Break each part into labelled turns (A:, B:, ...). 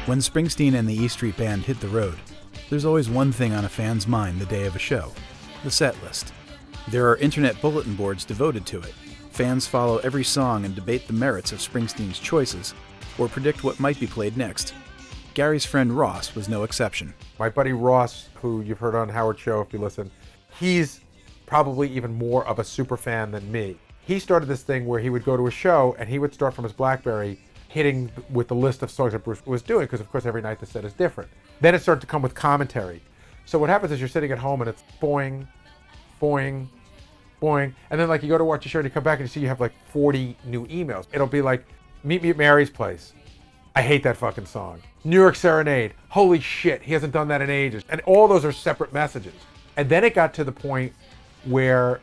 A: When Springsteen and the E Street Band hit the road, there's always one thing on a fan's mind the day of a show: the set list. There are internet bulletin boards devoted to it. Fans follow every song and debate the merits of Springsteen's choices, or predict what might be played next. Gary's friend Ross was no exception.
B: My buddy Ross, who you've heard on Howard's show if you listen, he's probably even more of a super fan than me. He started this thing where he would go to a show and he would start from his BlackBerry hitting with the list of songs that Bruce was doing, because of course every night the set is different. Then it started to come with commentary. So what happens is you're sitting at home and it's boing, boing, boing, and then like you go to watch a show and you come back and you see you have like 40 new emails. It'll be like, Meet Me at Mary's Place. I hate that fucking song. New York Serenade. Holy shit, he hasn't done that in ages. And all those are separate messages. And then it got to the point where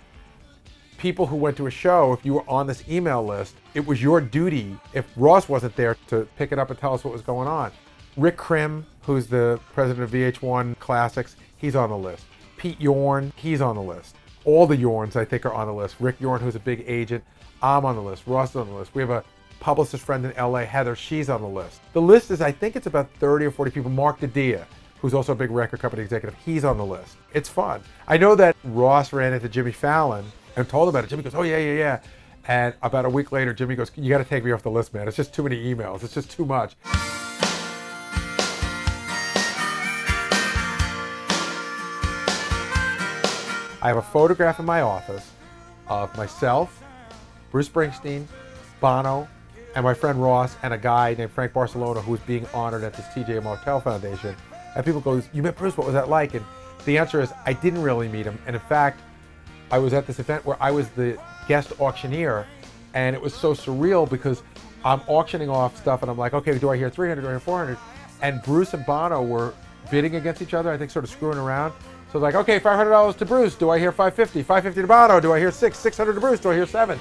B: people who went to a show, if you were on this email list, it was your duty, if Ross wasn't there, to pick it up and tell us what was going on. Rick Krim, who's the president of VH1 Classics, he's on the list. Pete Yorn, he's on the list. All the Yorns, I think, are on the list. Rick Yorn, who's a big agent, I'm on the list. Ross is on the list. We have a publicist friend in LA, Heather, she's on the list. The list is, I think it's about 30 or 40 people. Mark Didia, who's also a big record company executive, he's on the list. It's fun. I know that Ross ran into Jimmy Fallon and told him about it. Jimmy goes, oh yeah. And about a week later, Jimmy goes, you gotta take me off the list, man. It's just too many emails. It's just too much. I have a photograph in my office of myself, Bruce Springsteen, Bono, and my friend Ross, and a guy named Frank Barcelona who was being honored at this TJ Martell Foundation. And people go, you met Bruce, what was that like? And the answer is, I didn't really meet him. And in fact, I was at this event where I was the guest auctioneer, and it was so surreal because I'm auctioning off stuff and I'm like, okay, do I hear 300, do I hear 400? And Bruce and Bono were bidding against each other, I think sort of screwing around. So like, okay, $500 to Bruce, do I hear 550? 550 to Bono, do I hear 600 to Bruce, do I hear 7?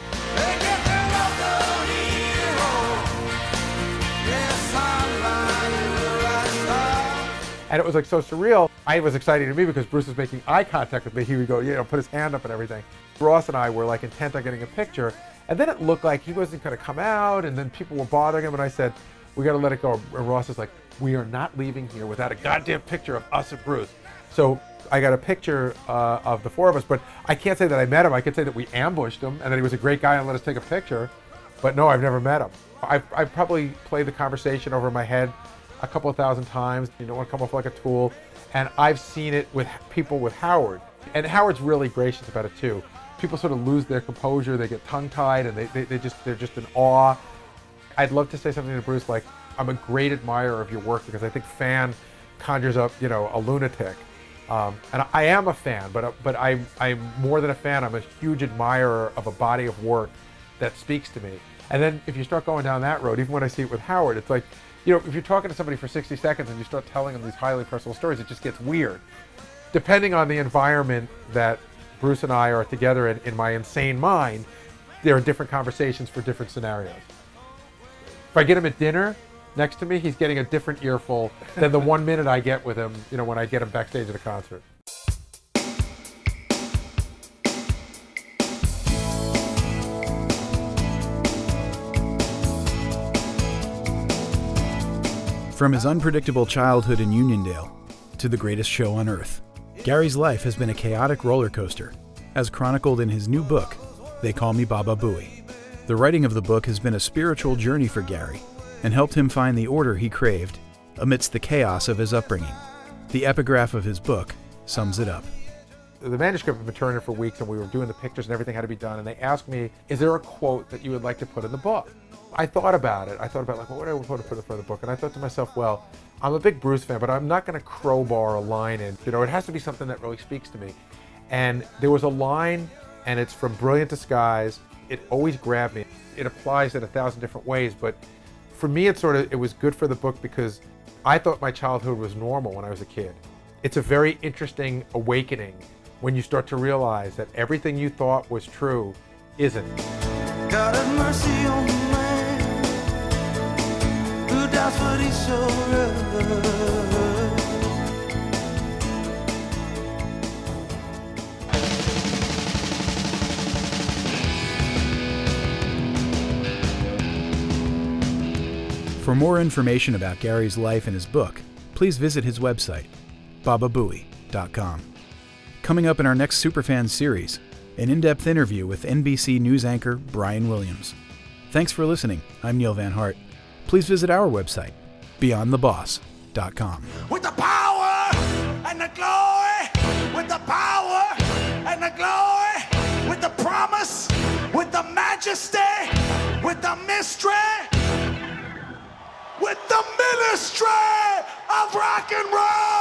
B: And it was like so surreal. It was exciting to me because Bruce was making eye contact with me. He would go, put his hand up and everything. Ross and I were like intent on getting a picture. And then it looked like he wasn't gonna come out, and then people were bothering him, and I said, we gotta let it go. And Ross is like, we are not leaving here without a goddamn picture of us and Bruce. So I got a picture of the four of us, but I can't say that I met him. I could say that we ambushed him and that he was a great guy and let us take a picture. But no, I've never met him. I've probably played the conversation over my head a couple of thousand times. You don't want to come off like a tool. And I've seen it with people with Howard. And Howard's really gracious about it too. People sort of lose their composure, they get tongue-tied, and they're just in awe. I'd love to say something to Bruce like, I'm a great admirer of your work, because I think fan conjures up, a lunatic. And I am a fan, but I'm more than a fan. I'm a huge admirer of a body of work that speaks to me. And then if you start going down that road, even when I see it with Howard, it's like, if you're talking to somebody for 60 seconds and you start telling them these highly personal stories, it just gets weird. Depending on the environment that Bruce and I are together in my insane mind, there are different conversations for different scenarios. If I get him at dinner next to me, he's getting a different earful than the 1 minute I get with him, when I get him backstage at a concert.
A: From his unpredictable childhood in Uniondale to the greatest show on earth, Gary's life has been a chaotic roller coaster, as chronicled in his new book, They Call Me Baba Booey. The writing of the book has been a spiritual journey for Gary and helped him find the order he craved amidst the chaos of his upbringing. The epigraph of his book sums it up.
B: The manuscript had been turning for weeks, and we were doing the pictures and everything had to be done, and they asked me, is there a quote that you would like to put in the book? I thought about it. What would I want to put in front of the book? And I thought to myself, well, I'm a big Bruce fan, but I'm not going to crowbar a line in. It has to be something that really speaks to me. And there was a line, and it's from Brilliant Disguise. It always grabbed me. It applies in 1,000 different ways, but for me, it was good for the book because I thought my childhood was normal when I was a kid. It's a very interesting awakening when you start to realize that everything you thought was true isn't. God have mercy on the man who doubts what he so
A: For more information about Gary's life and his book, please visit his website, bababooey.com. Coming up in our next SuperFan series, an in-depth interview with NBC News anchor Brian Williams. Thanks for listening. I'm Neil Van Hart. Please visit our website, beyondtheboss.com.
C: With the power and the glory, with the power and the glory, with the promise, with the majesty, with the mystery, with the ministry of rock and roll.